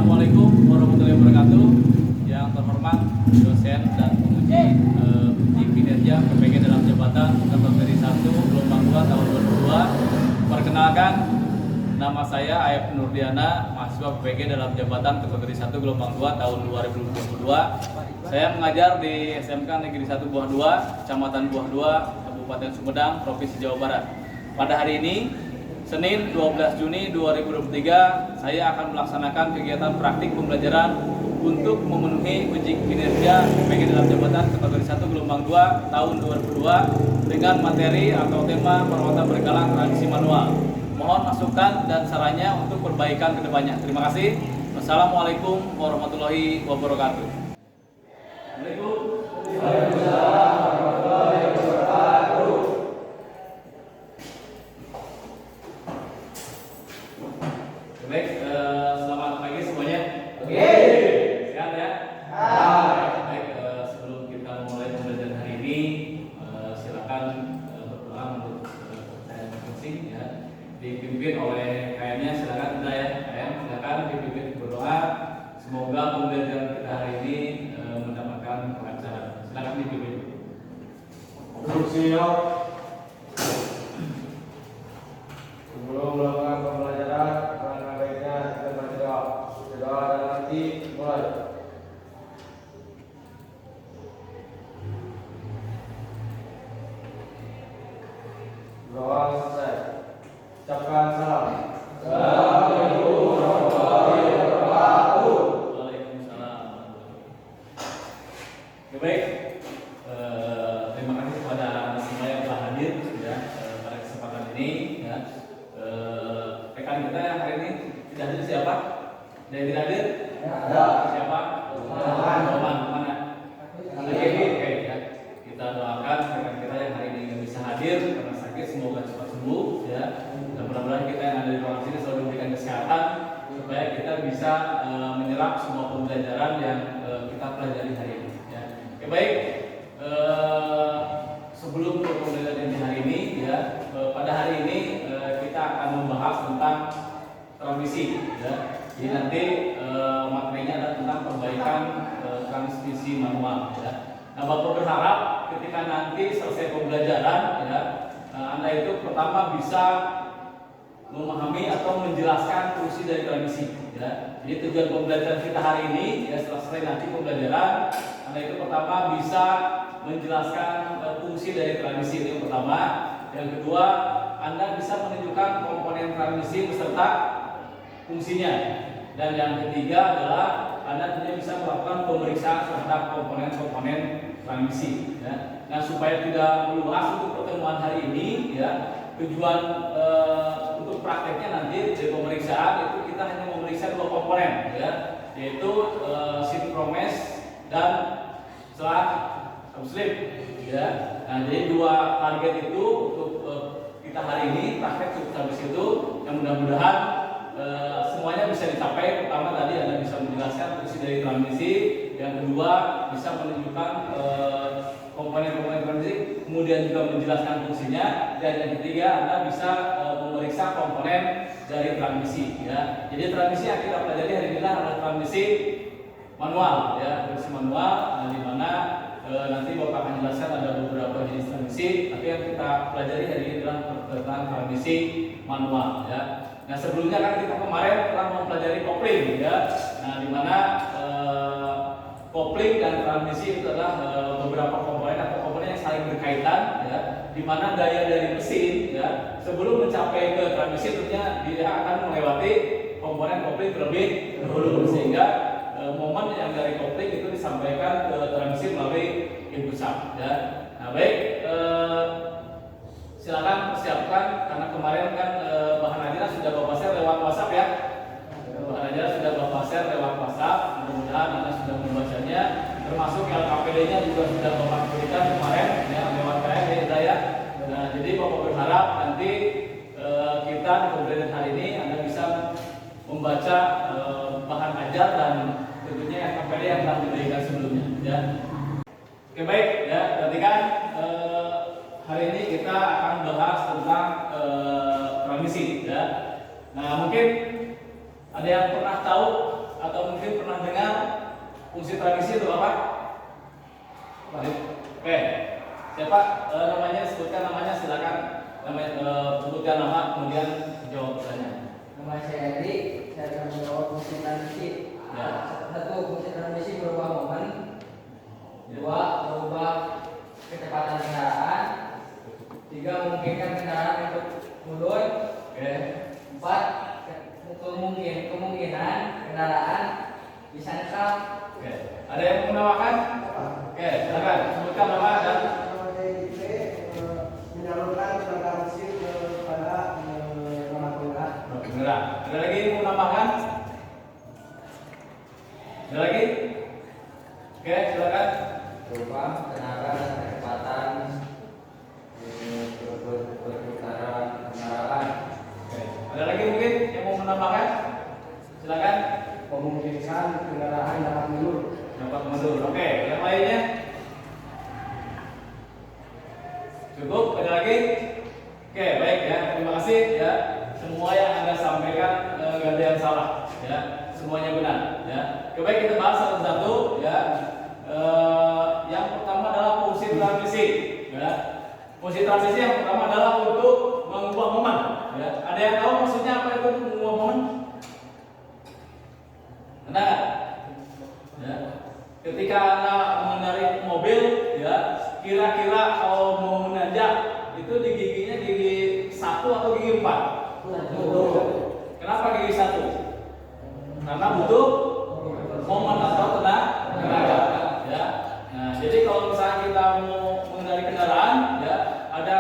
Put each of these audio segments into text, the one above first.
Assalamualaikum warahmatullahi wabarakatuh. Yang terhormat dosen dan penguji uji kinerja PPG dalam jabatan kategori 1 gelombang 2 tahun 2002. Perkenalkan, nama saya Ayep Nurdiana, mahasiswa PPG dalam jabatan kategori 1 gelombang 2 tahun 2022. Saya mengajar di SMK Negeri 1 Buah 2, Kecamatan Buah 2, Kabupaten Sumedang, Provinsi Jawa Barat. Pada hari ini, Senin 12 Juni 2023, saya akan melaksanakan kegiatan praktik pembelajaran untuk memenuhi uji kinerja PPG dalam jabatan kategori 1 gelombang 2 tahun 2002 dengan materi atau tema perawatan bergalang transmisi manual. Mohon masukan dan sarannya untuk perbaikan kedepannya. Terima kasih. Wassalamualaikum warahmatullahi wabarakatuh. Waalaikumsalam. Baik, selamat pagi semuanya. Oke. Sehat ya? Baik, sebelum kita mulai pembelajaran hari ini, silakan berdoa untuk saya masing-masing ya. Dipimpin oleh kayaknya, silakan ya. Silakan dipimpin berdoa. Semoga pembelajaran kita hari ini mendapatkan kelancaran. Silakan dipimpin. Sebelum melakukan pembelajaran, alangkah baiknya kita berdoa. Berdoa dan nanti mulai. Doa selesai. Ucapkan salam. Assalamualaikum warahmatullahi wabarakatuh. Waalaikumsalam. Baik, terima kasih kepada semua yang telah hadir ya pada kesempatan ini ya. Rekan kita yang hari ini tidak hadir siapa? Ada yang tidak hadir? Ada. Siapa? Roman. Mana? Oke ya. Kita doakan rekan kita yang hari ini nggak bisa hadir karena sakit, semoga cepat sembuh ya. Dan mudah-mudahan kita yang ada di ruang sini selalu diberikan kesehatan supaya kita bisa menyerap semua pembelajaran yang kita pelajari hari ini ya. Oke, baik. Sebelum ke pembelajaran di hari ini ya, pada hari ini kita akan membahas tentang transmisi ya. Jadi nanti materinya adalah tentang perbaikan transmisi manual ya. Nah, Bapak berharap ketika nanti selesai pembelajaran ya, Anda itu pertama bisa memahami atau menjelaskan fungsi dari transmisi ya. Jadi tujuan pembelajaran kita hari ini ya, setelah selesai nanti pembelajaran, Anda itu pertama bisa menjelaskan fungsi dari transmisi, itu yang pertama. Yang kedua, Anda bisa menunjukkan komponen transmisi beserta fungsinya. Dan yang ketiga adalah Anda tentunya bisa melakukan pemeriksaan terhadap komponen-komponen transmisi ya. Nah, supaya tidak meluas untuk pertemuan hari ini ya, tujuan untuk prakteknya nanti dari pemeriksaan itu kita hanya memeriksa dua komponen ya, yaitu sinkromes dan selat slip ya. Nah, jadi dua target itu untuk kita hari ini praktek cukup sampai situ. Yang mudah-mudahan semuanya bisa dicapai. Pertama tadi Anda bisa menjelaskan fungsi dari transmisi, yang kedua bisa menunjukkan komponen-komponen transmisi, kemudian juga menjelaskan fungsinya, dan yang ketiga Anda bisa memeriksa komponen dari transmisi ya. Jadi transmisi yang kita pelajari hari ini adalah transmisi manual ya, transmisi manual di mana nanti Bapak akan jelaskan ada beberapa jenis transmisi, tapi yang kita pelajari hari ini adalah tentang transmisi manual ya. Nah, sebelumnya kan kita kemarin telah mempelajari kopling ya. Nah, di mana kopling dan transmisi itu adalah beberapa komponen atau komponen yang saling berkaitan ya, di mana daya dari mesin ya sebelum mencapai ke transmisi tentunya dia akan melewati komponen kopling terlebih dahulu, sehingga momen yang dari kopling itu disampaikan ke transmisi melalui input sub ya. Nah, baik, silakan persiapkan karena kemarin kan bahan ajarnya sudah Bapak share lewat WhatsApp ya. Bahan ajarnya sudah Bapak share lewat WhatsApp. Mudah-mudahan Anda sudah membacanya, termasuk LKPD-nya juga sudah Bapak berikan kemarin ya lewat KM ya. Nah, jadi Bapak berharap nanti kita di pembelajaran hari ini Anda bisa membaca bahan ajar dan tentunya LKPD yang telah diberikan sebelumnya ya. Oke, baik ya, perhatikan hari ini kita akan bahas tentang transmisi ya. Nah, mungkin ada yang pernah tahu atau fungsi transmisi itu apa? Oke, siapa namanya? Sebutkan namanya, silakan. Sebutkan nama, kemudian jawab pertanyaan. Nama saya Edi, saya akan menjawab fungsi transmisi. Ya. Satu, fungsi transmisi berubah momen. Ya. Dua, berubah kecepatan kendaraan. Tiga, memungkinkan kendaraan untuk mundur. Oke. Empat, kemungkinan kendaraan bisa netral. Oke. Ada yang menambahkan? Oke, silakan sebutkan nama dan menyalurkan tenaga mesin kepada nama penggerak. penggerak. Ada lagi yang mau menambahkan? Ada lagi? Oke, silakan. Berubah tenaga dan kecepatan perputaran kendaraan. Oke. Ada lagi mungkin yang mau menambahkan? Silakan. Memungkinkan kendaraan dapat mundur. Dapat mundur. Oke, yang lainnya? Cukup? Ada lagi? Oke, baik ya. Terima kasih ya. Semua yang Anda sampaikan nggak ada yang salah ya. Semuanya benar ya. Oke, baik, kita bahas satu-satu ya. Yang pertama adalah fungsi transmisi ya. Fungsi transmisi yang pertama adalah untuk mengubah momen ya. Ada yang tahu maksudnya apa itu untuk mengubah momen? Benar? Ya. Ketika Anda menarik mobil ya, kira-kira kalau mau menanjak itu di giginya gigi 1 atau gigi 4? Kenapa gigi 1? Karena butuh momen atau tenaga ya. Nah, jadi kalau misalnya kita mau mengendari kendaraan ya, ada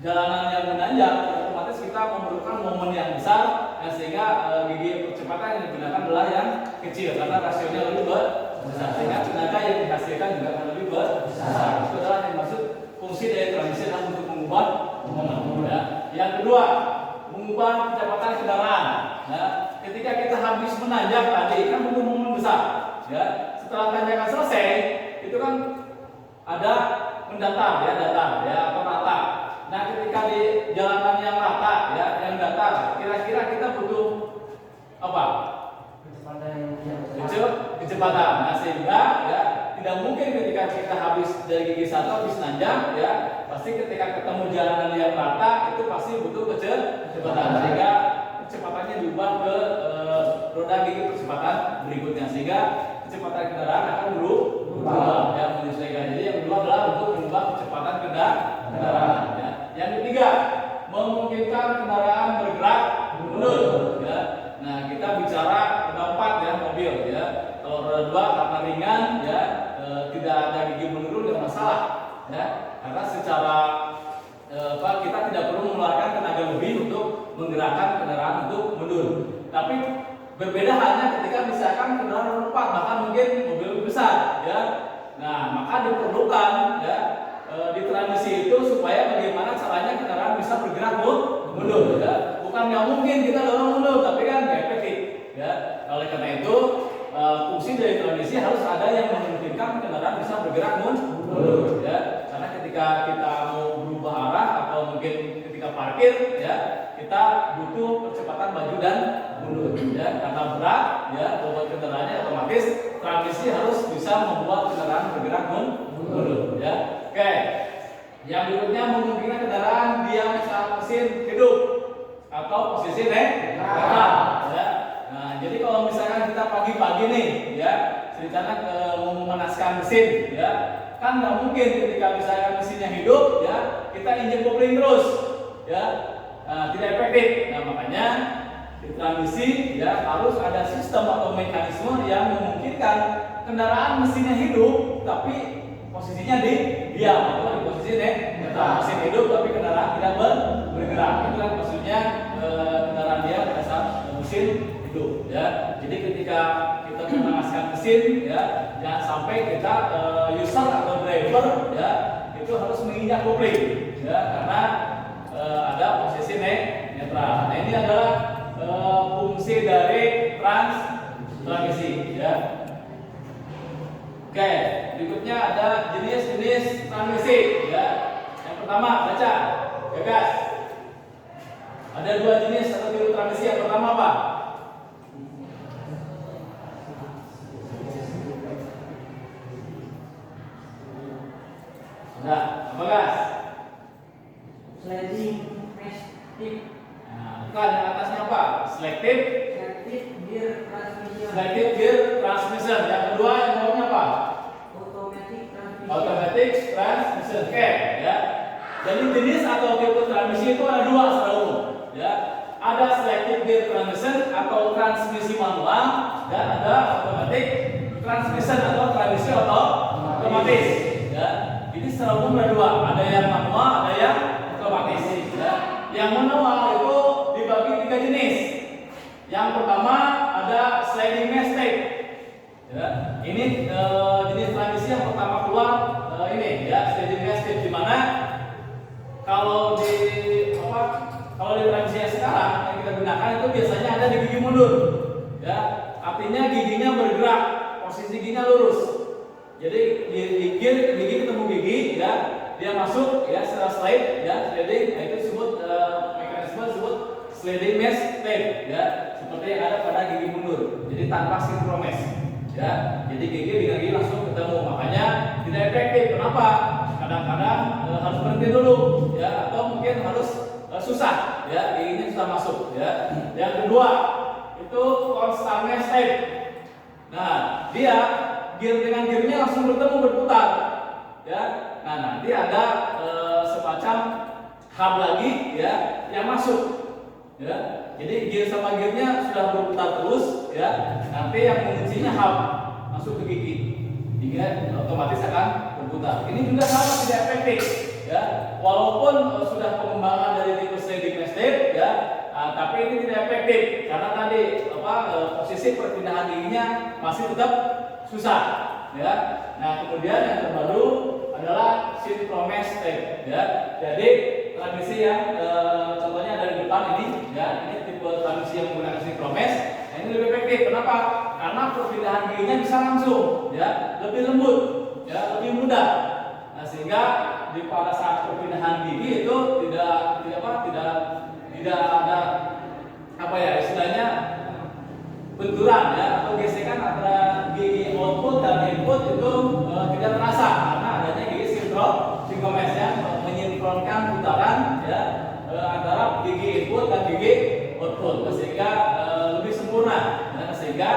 jalanan yang menanjak, otomatis kita memerlukan momen yang besar ya, sehingga gigi percepatan yang digunakan adalah yang kecil karena rasionya lebih besar, sehingga tenaga yang dihasilkan juga akan lebih besar. Itu adalah yang maksud fungsi dari transmisi adalah untuk mengubah momen ya. Yang kedua, mengubah kecepatan kendaraan ya. Ketika kita habis menanjak tadi kan butuh momen besar ya. Setelah tanjakan selesai itu kan ada mendatar ya atau rata. Nah, ketika di jalanan yang rata ya, yang datar, kira-kira kita butuh apa? Kecepatan. Nah, sehingga ya tidak mungkin ketika kita habis dari gigi 1 habis nanjak ya, pasti ketika ketemu jalanan yang rata itu pasti butuh kecepatan, sehingga kecepatannya diubah ke roda gigi percepatan berikutnya, sehingga kecepatan kendaraan akan berubah ya, menyesuaikan. Jadi yang kedua adalah untuk mengubah kecepatan kendaraan ya. Yang ketiga, memungkinkan kendaraan bergerak mundur ya. Nah, kita bicara roda 4 ya, mobil ya. Kalau roda 2 karena ringan ya, tidak ada gigi menurun tidak masalah ya. Karena secara kita tidak perlu mengeluarkan tenaga lebih untuk menggerakkan kendaraan untuk mundur. Tapi berbeda hanya ketika misalkan kendaraan roda 4 bahkan mungkin mobil lebih besar ya. Nah, maka diperlukan ya di transmisi itu supaya bagaimana caranya kendaraan bisa bergerak mundur ya. Bukan nggak mungkin kita dorong mundur, tapi kan nggak efektif ya. Oleh karena itu fungsi dari transmisi harus ada yang memungkinkan kendaraan bisa bergerak mundur ya. Karena ketika kita mau berubah arah atau mungkin ketika parkir ya, kita butuh percepatan maju dan mundur ya. Karena berat ya, bobot kendaraannya otomatis transmisi harus bisa membuat kendaraan bergerak mundur ya. Oke, yang berikutnya memungkinkan kendaraan diam saat mesin hidup atau posisi netral ya. Nah, jadi kalau misalkan kita pagi-pagi nih ya, rencana mau memanaskan mesin ya, kan nggak mungkin ketika misalkan mesinnya hidup ya, kita injek kopling terus ya, tidak efektif. Nah, makanya di transmisi ya harus ada sistem atau mekanisme yang memungkinkan kendaraan mesinnya hidup tapi posisinya diam atau di posisi netral. Mesin hidup tapi kendaraan tidak bergerak. Itu kan maksudnya kendaraan diam pada saat mesin hidup ya. Jadi ketika kita memanaskan mesin ya, jangan sampai kita user atau driver ya itu harus menginjak kopling ya, karena ada posisi netral. Nah, ini adalah fungsi dari transmisi ya. Oke, berikutnya ada jenis-jenis transmisi ya. Yang pertama, baca, gagas. Ada 2 jenis atau tipe transmisi. Yang pertama apa? Nah, apa guys? sliding stick, Nah, bukan yang atasnya apa? Selective gear transmission, Yang kedua yang bawahnya apa? Automatic transmission. Oke, ya. Jadi jenis atau tipe transmisi itu ada dua secara umum, ya. Ada selective gear transmission atau transmisi manual, dan ada automatic transmission atau transmisi otomatis, ya. Jadi secara umum ada dua, ada yang manual, ada yang otomatis, ya. Yang manual itu dibagi tiga jenis. Yang pertama ada sliding mesh tape, ya. Ini jenis transmisi yang pertama keluar, ini ya, sliding mesh tape, di mana kalau di transmisi yang sekarang yang kita gunakan itu biasanya ada di gigi mundur, ya. Artinya giginya bergerak, posisi giginya lurus. Jadi gigi ketemu gigi, ya, dia masuk, ya, setelah slide, ya, sliding, nah itu disebut mekanisme disebut sliding mesh tape, ya, seperti yang ada pada gigi mundur. Jadi tanpa sinkromes, ya. Jadi gigi dengan gigi langsung ketemu, makanya tidak efektif. Kenapa? Kadang-kadang harus berhenti dulu, ya, atau mungkin harus susah, ya, giginya susah masuk, ya. Yang kedua itu constant mesh tape. Nah, dia gear dengan gearnya langsung bertemu, berputar, ya. Nah, nanti ada semacam hub lagi, ya, yang masuk, ya. Jadi gear sama gearnya sudah berputar terus, ya. Nanti yang menguncinya hub masuk ke gigi, giginya otomatis akan berputar. Ini juga sama, tidak efektif, ya. Walaupun sudah pengembangan dari tipe sliding mesh tape, ya, tapi ini tidak efektif karena tadi posisi perpindahan giginya masih tetap susah, ya. Nah, kemudian yang terbaru adalah sinkromes tape, ya. Jadi transmisi yang contohnya dari depan ini, ya, ini tipe transmisi yang menggunakan sinkromes. Nah, ini lebih efektif. Kenapa? Karena perpindahan giginya bisa langsung, ya, lebih lembut, ya, lebih mudah. Nah, sehingga di pada saat perpindahan gigi itu tidak ada istilahnya benturan, ya, atau gesekan antara gigi output dan input itu tidak terasa karena adanya gigi sinkromes yang menyinkronkan putaran, ya, antara gigi input dan gigi output, sehingga lebih sempurna, ya, sehingga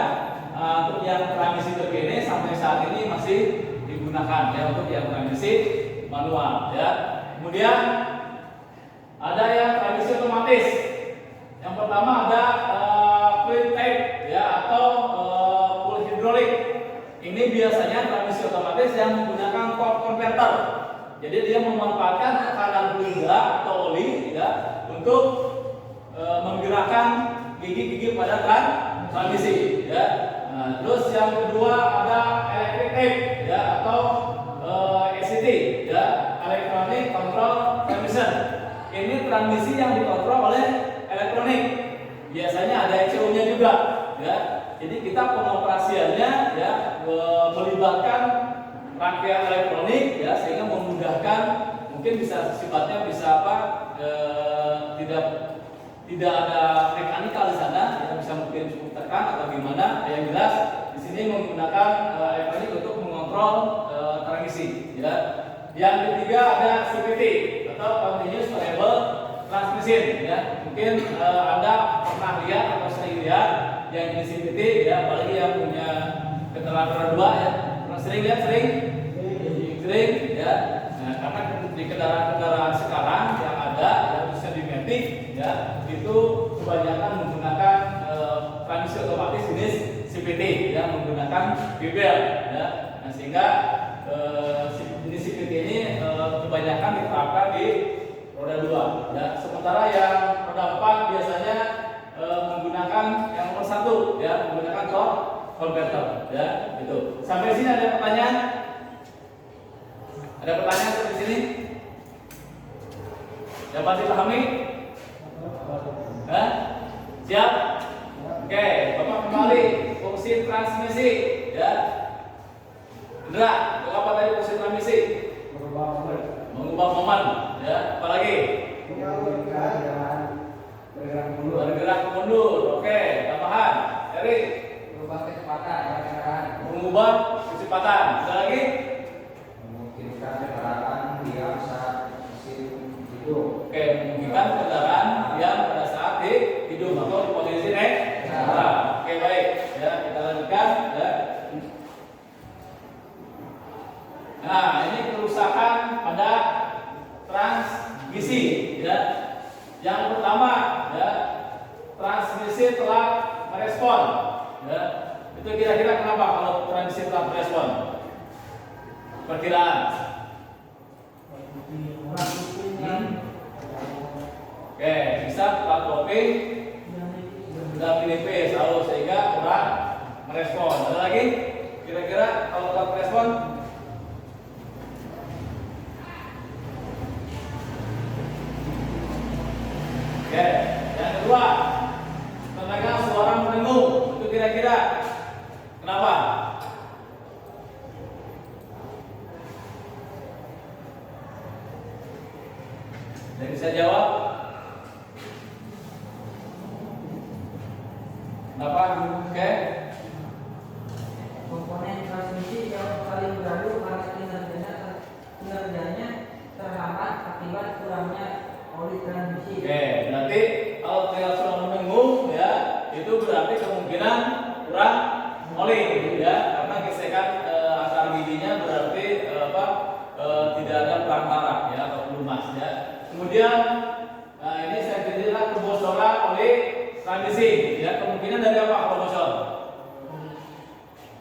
untuk yang transmisi terkini sampai saat ini masih digunakan, ya, untuk yang transmisi manual, ya. Kemudian ada yang transmisi otomatis. Yang pertama ada fluid tape, ya, atau full hidrolik. Ini biasanya transmisi otomatis yang menggunakan torque converter. Jadi dia memanfaatkan tekanan fluida atau oli, ya, untuk menggerakkan gigi-gigi pada transmisi, ya. Nah, terus yang kedua ada electric tape, ya, atau ECT, ya, electronic control transmission. Ini transmisi yang dikontrol oleh elektronik. Biasanya ada ECU-nya juga, ya. Jadi kita pengoperasiannya, ya, melibatkan rangkaian elektronik, ya, sehingga memudahkan, mungkin bisa sifatnya bisa tidak ada mekanikal di sana, ya, bisa mungkin cukup tekan atau gimana. Yang jelas di sini menggunakan elektronik untuk mengontrol transmisi, ya. Yang ketiga ada CVT atau continuous variable transmission, ya. Mungkin Anda pernah lihat atau sering lihat yang jenis CVT, ya, apalagi yang punya kendaraan roda 2, ya. Pernah sering lihat? Sering, ya. Nah, karena di kendaraan sekarang yang ada yang bisa dimatic, ya, itu kebanyakan menggunakan transmisi otomatis jenis CVT, ya, menggunakan bebel, ya. Nah, sehingga jenis CVT ini kebanyakan diterapkan di roda 2, ya. Sementara yang roda 4 biasanya menggunakan yang nomor 1, ya, menggunakan torque converter, ya, gitu. Sampai sini ada pertanyaan? Ada pertanyaan sampai sini? Dapat dipahami? Siap? Oke, Bapak kembali fungsi transmisi, ya. Indra, apa tadi fungsi transmisi? Mengubah momen, ya. Apalagi? Bergerak mundur. Oke, tambahan. Dari berubah kecepatan kendaraan, mengubah kecepatan. Ada lagi? memungkinkan kendaraan gisi ya. Yang pertama ya, transmisi telah merespon ya. Itu kira-kira kenapa kalau transmisi telah merespon? Perkiraan. Oke, bisa telah doping sudah menipis lalu sehingga kurang merespon. Ada lagi? Kira-kira kalau telah merespon? Oke, yang kedua, tenaga suara mendengung. Itu kira-kira kenapa? Jadi bisa jawab? Kenapa? Oke. Komponen transmisi yang saling beradu karena kinerjanya terhambat akibat kurangnya oli transmisi. Oke, berarti kalau tenaga suara mendengung ya, itu berarti kemungkinan kurang oli ya, karena gesekan antar giginya berarti tidak ada perantara ya atau pelumas ya. Kemudian ini saya kira kebocoran oleh transmisi ya, kemungkinan dari apa kalau bocor?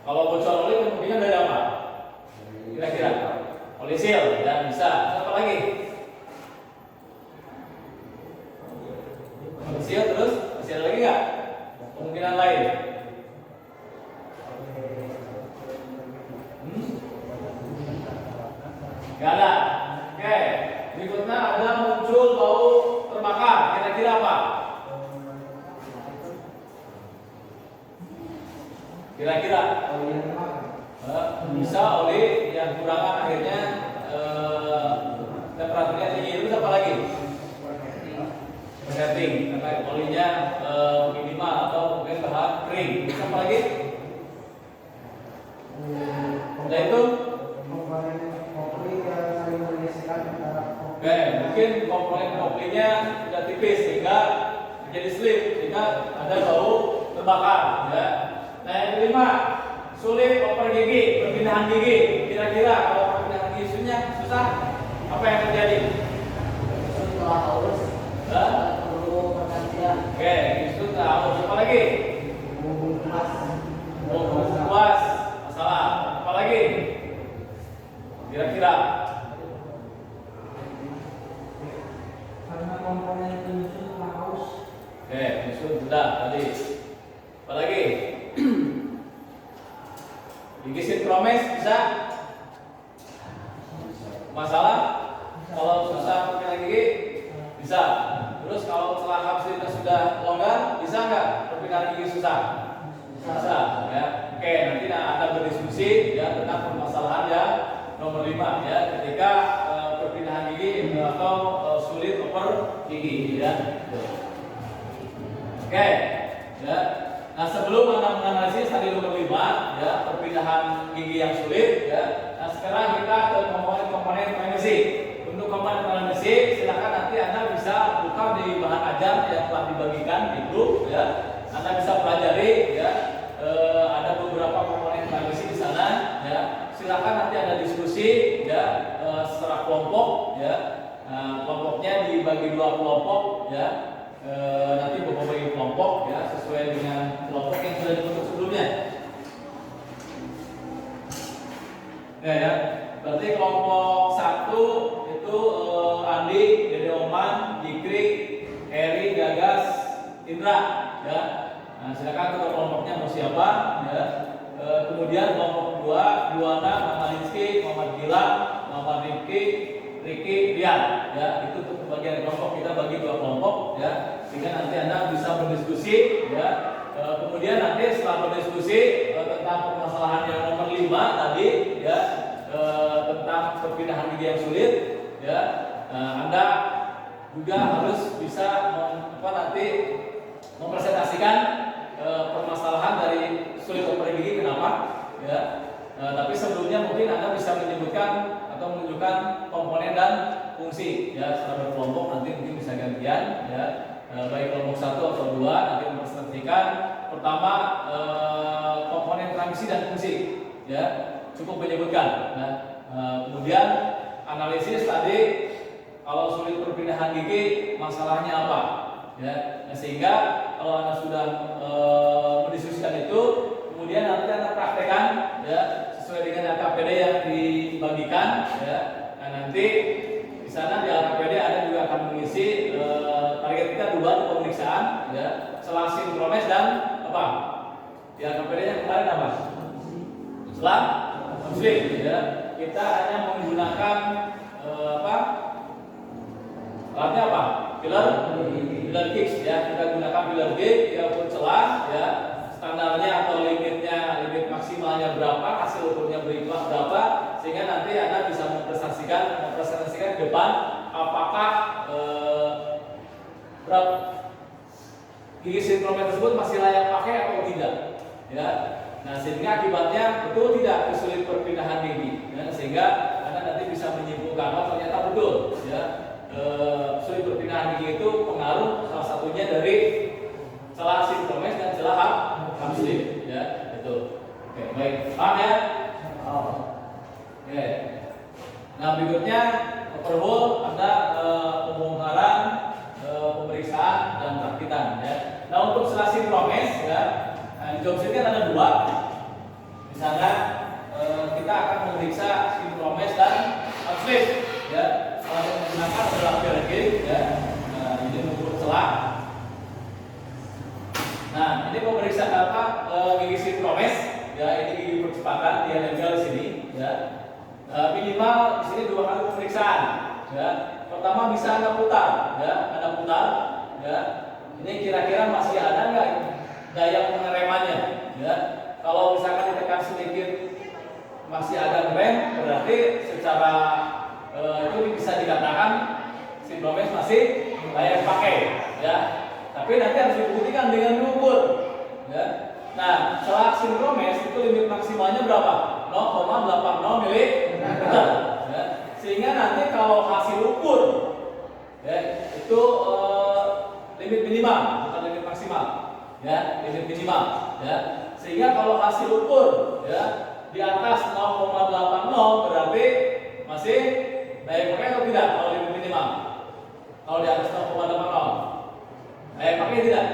Kalau bocor oli kemungkinan dari apa? Kira-kira oli seal ya, bisa. Apa lagi? Oli seal, terus masih ada lagi nggak kemungkinan lain? Nggak ada. Oke, berikutnya ada muncul bau terbakar. Kira-kira apa? Kira-kira bisa oli yang kurangan akhirnya temperaturnya tinggi. Itu apa lagi? Setting, karena olinya minimal atau mungkin bahan kering. Bisa apa lagi? Udah itu? Oke, mungkin komponen koplinya sudah tipis sehingga menjadi slip, sehingga ada bau terbakar ya. Nah, yang kelima, sulit oper gigi, perpindahan gigi. Kira-kira kalau perpindahan gigi susah, apa yang terjadi? Setelah haus, perlu pergantian. Oke, itu tahu. Apa lagi? Puas, masalah. Apa lagi? Kira-kira? Karena komponen penyusun telah haus. Oke, penyusun sudah tadi. Apa lagi? Gigi sinkronis bisa? Masalah? Kalau susah perpindahan gigi bisa. Terus kalau setelah hapsnya sudah longgar bisa nggak perpindahan gigi susah? Bisa ya. Oke, nanti akan berdiskusi ya tentang permasalahan yang nomor 5 ya, ketika perpindahan gigi atau sulit oper gigi ya. Oke ya. Nah, sebelum Anda menganalisis tadi nomor 5 ya, perpindahan gigi yang sulit ya. Nah, sekarang kita ke komponen transmisi. Untuk komponen transmisi, silakan nanti Anda bisa buka di bahan ajar yang telah dibagikan di grup ya. Anda bisa pelajari ya. Ada beberapa komponen transmisi di sana ya. Silakan nanti ada diskusi ya secara kelompok ya. Kelompoknya dibagi 2 kelompok ya. Nanti berbagi kelompok ya sesuai dengan kelompok yang sudah dibentuk sebelumnya. Ya. Berarti kelompok 1 itu Andi, Dede Oman, Dikri, Eri, Gagas, Indra ya. Nah, silakan ketua kelompoknya mau siapa ya. Kemudian kelompok 2 Yuwana, Muhammad Rizky, Muhammad Gilang, Muhammad Riki, Rian ya. Itu untuk bagian kelompok, kita bagi 2 kelompok ya, sehingga nanti Anda bisa berdiskusi ya. Kemudian nanti setelah berdiskusi tentang permasalahan yang nomor 5 tadi ya, tentang perpindahan gigi yang sulit ya, Anda juga harus bisa nanti mempresentasikan permasalahan dari sulit oper gigi kenapa ya. Tapi sebelumnya mungkin Anda bisa menyebutkan atau menunjukkan komponen dan fungsi ya secara berkelompok, nanti mungkin bisa gantian ya, baik kelompok 1 atau 2 nanti mempresentasikan pertama komponen transmisi dan fungsi ya, cukup menyebutkan. Nah, kemudian analisis tadi kalau sulit perpindahan perpindahan gigi masalahnya apa, ya. Nah, sehingga kalau Anda sudah mendiskusikan itu, kemudian nanti Anda praktekkan, ya, sesuai dengan LKPD yang dibagikan, ya. Nah, nanti di sana di LKPD Anda juga akan mengisi target kita 2 pemeriksaan, ya, selang sinkronis dan apa? Di LKPD-nya kemarin apa? Selang muslim, ya. Kita hanya menggunakan apa? Alatnya apa? Filler gigs, ya. Kita gunakan filler gig, ya, ukur celah, ya. Standarnya atau limit maksimalnya berapa, hasil ukurnya berapa, sehingga nanti Anda bisa mempresentasikan ke depan apakah berapa gigi sinkromen tersebut masih layak pakai atau tidak, ya. Nah, sehingga akibatnya betul tidak kesulit perpindahan gigi, ya. Sehingga Anda nanti bisa menyimpulkan, oh ternyata betul, ya, sulit perpindahan gigi itu pengaruh salah satunya dari celah sinkronis dan celah hamstring, ya, itu. Oke, baik, paham ya? Oke. Nah, berikutnya overhaul ada pembongkaran, pemeriksaan dan perakitan, ya. Nah, untuk celah sinkronis, ya, di job sheet kan ada 2. Misalnya kita akan memeriksa sinkronis dan hamstring, ya. Kalau yang menggunakan adalah filler, ya. Nah, ini mengukur celah. Nah, ini pemeriksaan apa? Gigi sinkronis, ya, ini gigi percepatan, dia nempel di sini, ya. Minimal di sini 2 kali pemeriksaan, ya. Pertama bisa Anda putar, ya, Anda putar, ya. Ini kira-kira masih ada nggak daya pengeremannya, ya. Kalau misalkan ditekan sedikit masih ada ngerem, berarti secara itu bisa dikatakan sinkronis masih layak pakai, ya. Tapi nanti harus dibuktikan dengan diukur, ya. Nah, celah sinkronis itu limit maksimalnya berapa? 0,80 ml, ya. Sehingga nanti kalau hasil ukur, ya, itu limit minimal, bukan limit maksimal, ya, limit minimal, ya. Sehingga kalau hasil ukur, ya, di atas 0,80 berarti masih layak pakai atau tidak kalau limit minimal? Kalau di atas 0,80 layak pakai tidak?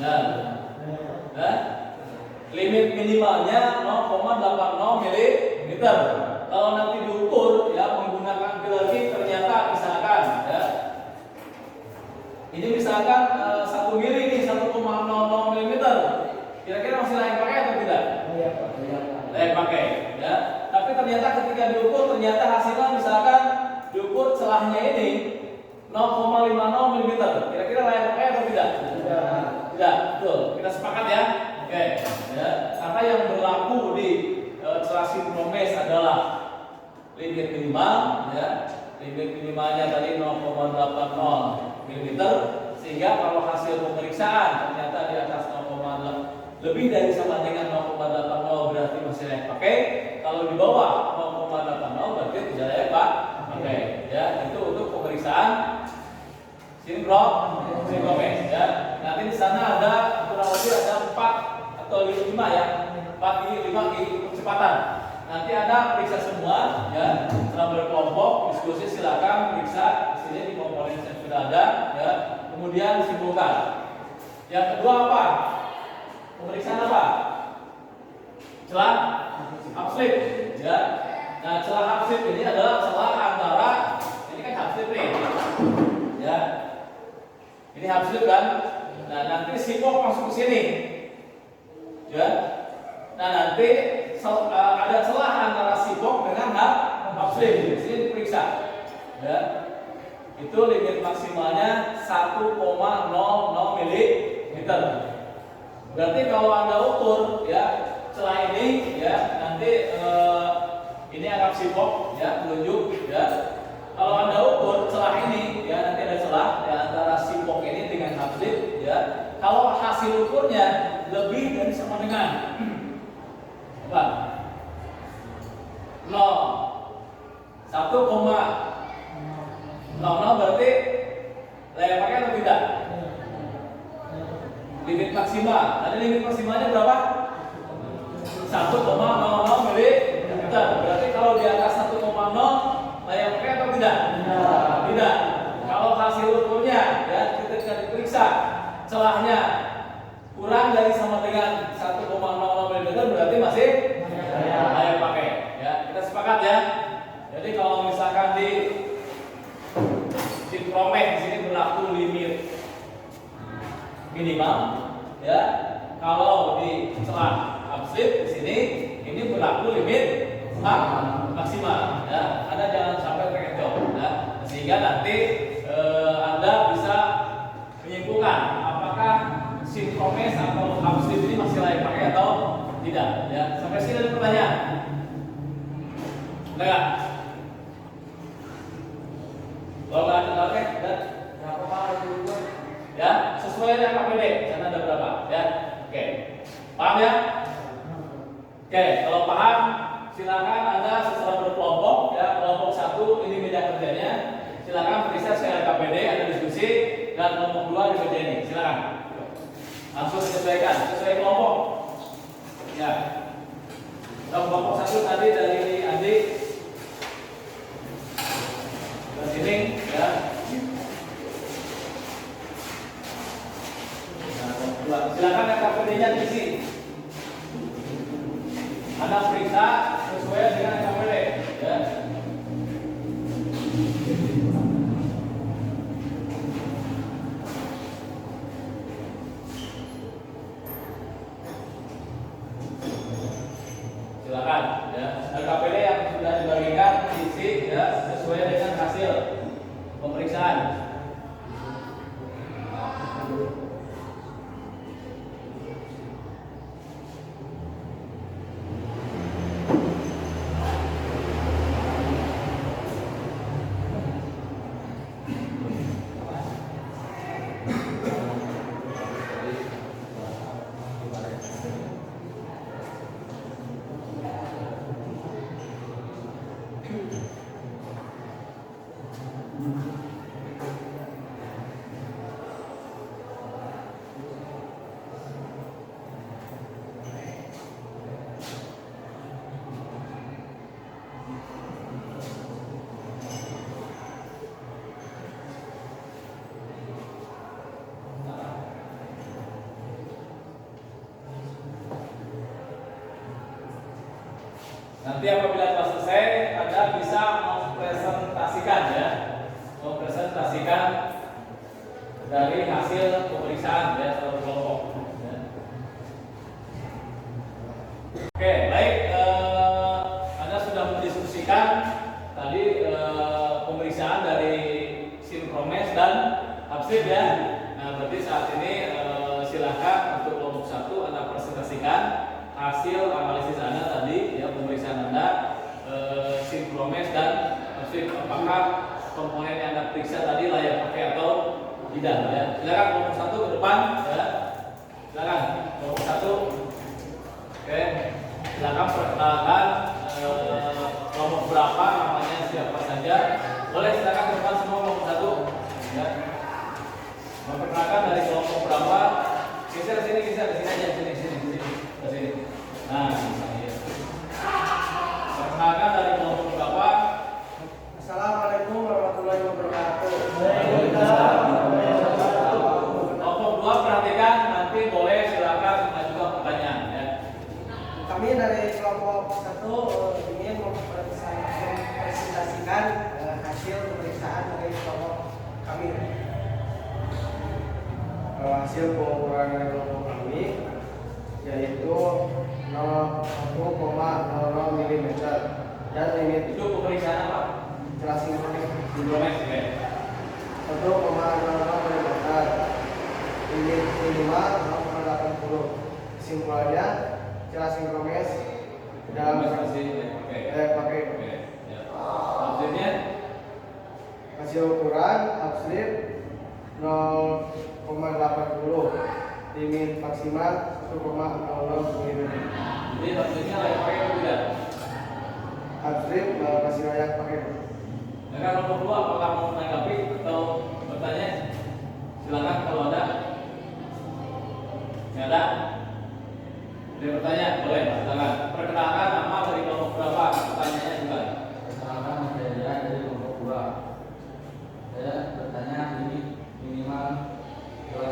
Nah, limit minimalnya 0,80 ml. Kalau nanti diukur, ya, menggunakan filler gig ternyata misalkan, ya, ini misalkan 1 mili nih, 1,00 mm. Kira-kira masih layak pakai atau tidak? Layak pakai, ya. Tapi ternyata ketika diukur ternyata hasilnya misalkan diukur celahnya ini 0,50 mm. Kira-kira layak pakai atau tidak? Tidak, betul. Kita sepakat, ya. Oke, ya. Karena yang berlaku di celah sinkronis adalah limit minimal, ya. Limit minimalnya tadi 0,80 mm, sehingga kalau hasil pemeriksaan ternyata di atas 0,8 lebih dari sama dengan 0,80 berarti masih layak pakai. Kalau di bawah 0,80 berarti tidak layak pakai, ya. Itu untuk pemeriksaan sinkronis, ya. Nanti di sana ada kurang lebih ada 4 atau 5, ya. 5 gigi percepatan. Nanti Anda periksa semua, ya. Setelah berkelompok diskusi silakan periksa di sini di komponen yang sudah ada, ya. Kemudian simpulkan. Yang kedua apa? Pemeriksaan apa? Celah hamstring, ya. Nah, celah hamstring ini adalah celah antara, ini kan hamstring nih, ya. Ini hamstring kan. Nah, nanti sipok masuk ke sini, ya. Nah, nanti ada celah antara sipok dengan hamstring. Di sini diperiksa, ya. Itu limit maksimalnya 1,00 ml. Berarti kalau Anda ukur, ya, celah ini, ya, nanti ini anggap sipok, ya, telunjuk, ya. Kalau Anda ukur celah ini, ya, nanti ada celah, ya, antara sipok ini dengan hamstring, ya. Kalau hasil ukurnya lebih dari sama dengan apa? 1,00 berarti layak pakai atau tidak? Limit maksimal. Tadi limit maksimalnya berapa? 1,00 ml. Berarti kalau di atas 1,0 layak pakai atau tidak? Tidak. periksa celahnya kurang dari sama dengan 1,00 mm berarti masih layak pakai. Ya, kita sepakat ya. Jadi kalau misalkan di Sinpromex di sini berlaku limit minimal, ya. Kalau di celah upslip di sini ini berlaku limit maksimal. Ya, Anda jangan sampai terkecoh. Ya, sehingga nanti Anda bisa menyimpulkan apakah Sinpromex atau upslip ini masih layak pakai atau tidak. Ya, sampai sini ada pertanyaan? Enggak? Kalau nggak ada oke, Berapa Pak itu? ya sesuai dengan KPD. Sana ada berapa? Ya, oke. Paham ya? Oke, kalau paham silakan Anda secara berkelompok. Ya, kelompok 1 ini meja kerjanya. Silakan periksa secara KPD, ada diskusi, dan kelompok 2 di meja ini. Silakan. Langsung disesuaikan sesuai kelompok. Ya. Kelompok 1 tadi dari Andi. Dan sini ya. Nah, silakan yang KPD-nya diisi. Anda periksa sesuai dengan KPD. Ya. Silakan ya. KPD yang sudah dibagikan isi ya sesuai dengan hasil pemeriksaan. Nanti apabila telah selesai, Anda bisa mempresentasikan ya, mempresentasikan dari hasil pemeriksaan ya secara kelompok. Ya. Oke, baik. Anda sudah mendiskusikan tadi pemeriksaan dari Sinpromex dan upslip ya. Nah, berarti saat ini silakan untuk kelompok 1 Anda presentasikan hasil analisis Anda tadi ya, pemeriksaan Anda Sinpromex dan upslip, apakah komponen yang Anda periksa tadi layak pakai atau tidak ya. Silakan kelompok 1 ke depan ya. Silakan kelompok 1. Oke. Silakan perkenalkan kelompok berapa, namanya siapa saja. Boleh silakan ke depan semua kelompok 1 ya. Memperkenalkan dari kelompok berapa. Geser sini aja, sini. Ke sini. Nah, ya. Perkenalkan dari kelompok berapa. Assalamualaikum warahmatullahi wabarakatuh. Kelompok 2 perhatikan, nanti boleh silakan mengajukan pertanyaan ya. Kami dari kelompok 1 ingin mempresentasikan hasil pemeriksaan dari kelompok kami. Hasil pengukuran dari kelompok kami yaitu 0,00 mm dan limit Itu pemeriksaan apa? celah Sinpromex Sinpromex ya. 1,00 mm, limit minimal 0,80. Kesimpulannya celah Sinpromex dalam pakai Oke. Ya. Maksudnya hasil ukuran upslip 0,80, limit maksimal 1,00 mm. jadi maksudnya layak pakai atau tidak? Upslip masih layak pakai. Nah, kelompok 2 apakah mau menanggapi atau bertanya? Silakan kalau ada. Nggak ada? Ada pertanyaan? Boleh, silakan. Perkenalkan nama dari kelompok berapa? Pertanyaannya juga. Perkenalkan saya dari kelompok 2. Saya bertanya ini minimal celah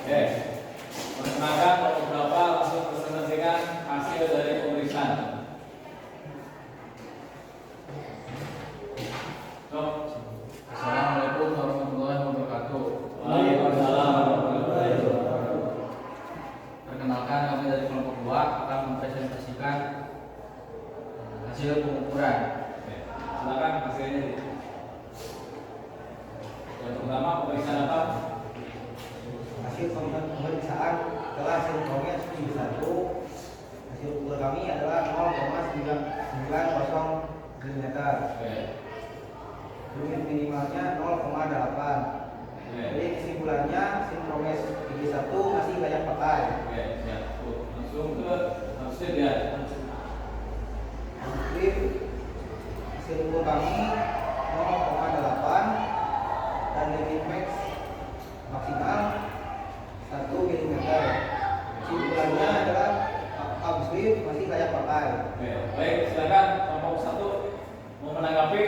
Oke. Perkenalkan beberapa langsung presentasikan hasil dari pemeriksaan. Assalamualaikum warahmatullahi wabarakatuh. Waalaikumsalam warahmatullahi wabarakatuh. Perkenalkan, kami dari kelompok 2 akan mempresentasikan hasil pengukuran. Oke. Silakan hasilnya. Yang pertama pemeriksaan apa? Hasil pemeriksaan telah sintonia 1. Hasil ukur kami adalah 0,990 mm. Oke. Limit minimalnya 0,8. Jadi kesimpulannya sindromes gigi 1 masih layak pakai. Oke, siap. Langsung ke hasil ya. Mungkin hasil ukur kami 0,8 dan limit max maksimal 1 mm. Kesimpulannya adalah absolut masih layak pakai. Oke, baik, silakan kelompok 1 mau menanggapi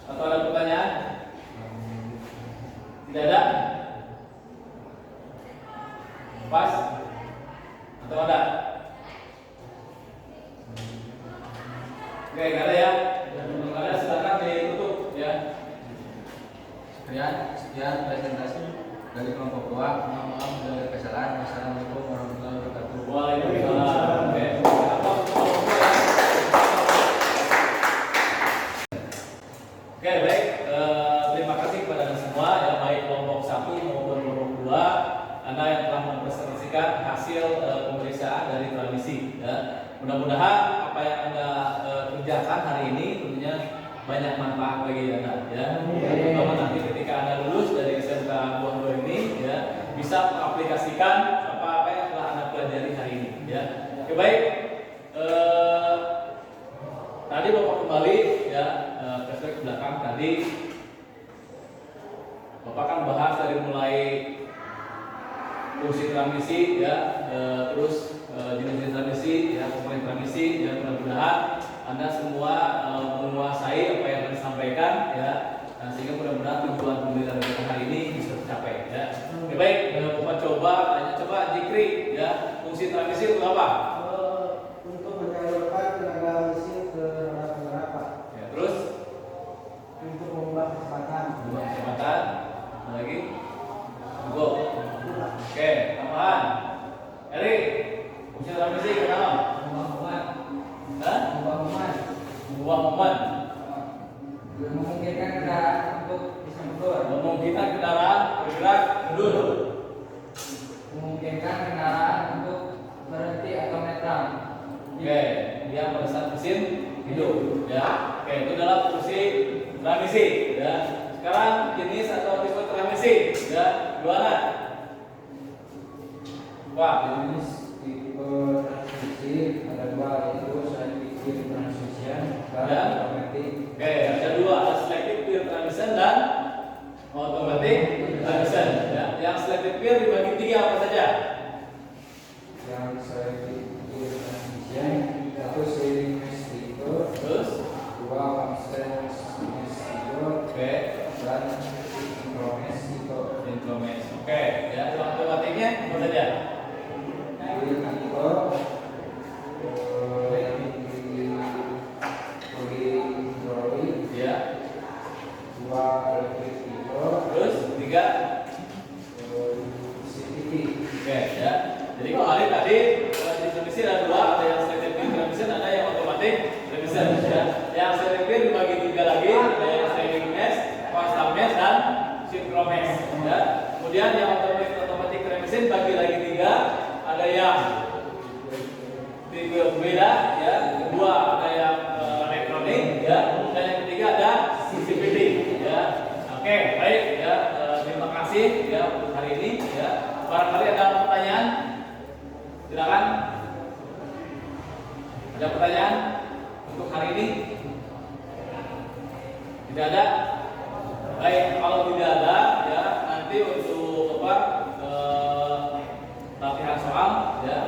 atau ada pertanyaan? Tidak ada? Pas? Atau ada? Oke, nggak ada ya? Kalau nggak ada silakan ditutup ya. Sekian presentasi dari kelompok 2. Mohon maaf dari kesalahan. Wassalamualaikum warahmatullahi wabarakatuh. Waalaikumsalam. Oke. Oke, baik. Terima kasih kepada Anda semua ya, baik kelompok 1 maupun kelompok 2, Anda yang telah mempresentasikan hasil pemeriksaan dari transmisi ya. Mudah-mudahan apa yang Anda kerjakan hari ini tentunya banyak manfaat bagi Anda ya. Terutama nanti ketika Anda lulus dari SMK Buah Dua ini ya, bisa mengaplikasikan apa yang telah Anda pelajari hari ini ya. Oke, baik. Tadi Bapak kembali ya, flashback ke belakang tadi Bapak kan bahas dari mulai fungsi transmisi ya, terus jenis-jenis transmisi ya, komponen transmisi ya. Mudah-mudahan Anda semua menguasai apa yang Anda sampaikan ya, sehingga mudah-mudahan tujuan pembelajaran kita hari ini bisa tercapai ya. Oke, baik, Bapak coba Jikri ya, fungsi transmisi itu apa? Untuk menyalurkan tenaga mesin ke roda penggerak. Ya, terus Untuk mengubah kecepatan. dua kecepatan, ada lagi, go. Oke, tambahan. Eri, fungsi transmisi kenapa? Hah? Buah momen. Memungkinkan kendaraan untuk bisa mundur. Memungkinkan kendaraan bergerak mundur. Memungkinkan kendaraan untuk berhenti atau netral. Oke, dia pada saat mesin hidup ya. Oke, itu adalah fungsi transmisi ya. Sekarang jenis atau tipe transmisi ya, gimana? Wah, Jenis tipe transmisi ada 2, yaitu selective transmission dan Ya. automatic. oke, ada 2, ada selective pure transmission dan automatic transmission ya. Yang selective pure dibagi 3 apa saja? Yang selective transmission yaitu seiring mestigo, Terus 2 absence mestigo, oke, dan sinkrones. intromes. Oke, ya, yang automatiknya apa saja? Ya. Terus 3. Oke ya. Jadi kalau hari tadi transmisi ada 2, ada yang selective pure transmission, ada yang automatic transmission ya. Yang selective pure dibagi 3 lagi, ada yang sliding mesh, constant mesh dan synchromesh ya. Kemudian yang automatic transmission bagi lagi 3, ada yang tipe beda ya. Kedua ada yang elektronik ya, dan yang ketiga ada CCTV ya. Oke, baik ya. Terima kasih ya untuk hari ini ya. Barangkali ada pertanyaan? Silakan. Ada pertanyaan untuk hari ini? Tidak ada? Baik, kalau tidak ada ya, nanti untuk latihan soal ya,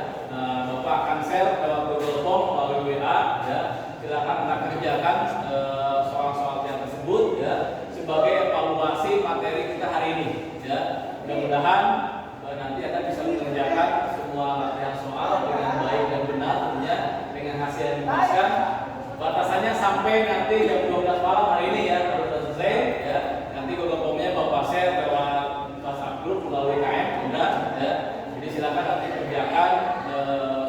Bapak akan share ke Google Form melalui WA ya. Silakan Anda kerjakan soal-soal yang tersebut ya, sebagai evaluasi materi kita hari ini ya. Mudah-mudahan mengerjakan semua latihan soal dengan baik dan benar tentunya dengan hasil yang diputuskan. Batasannya sampai nanti jam 12 malam hari ini ya, kalau sudah selesai ya. Nanti Google Bapak share lewat WhatsApp grup melalui KM udah ya. Jadi silakan nanti kerjakan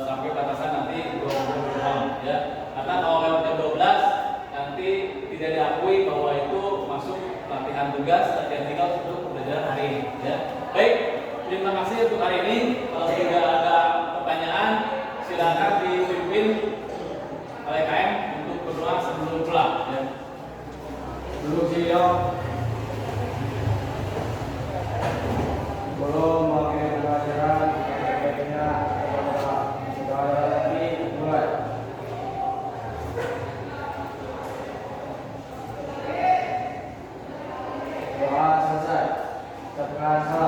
sampai batasan nanti 12 malam ya. Karena kalau lewat jam 12 nanti tidak diakui bahwa itu masuk latihan tugas, latihan tinggal untuk pembelajaran hari ini ya. Baik, terima kasih untuk hari ini. Kalau tidak ada pertanyaan silakan dipimpin oleh KM untuk berdoa sebelum pulang ya. Duduk siap. Belum memakai pelajaran, baiknya segala lagi mulai. Doa selesai. Ucapkan salam.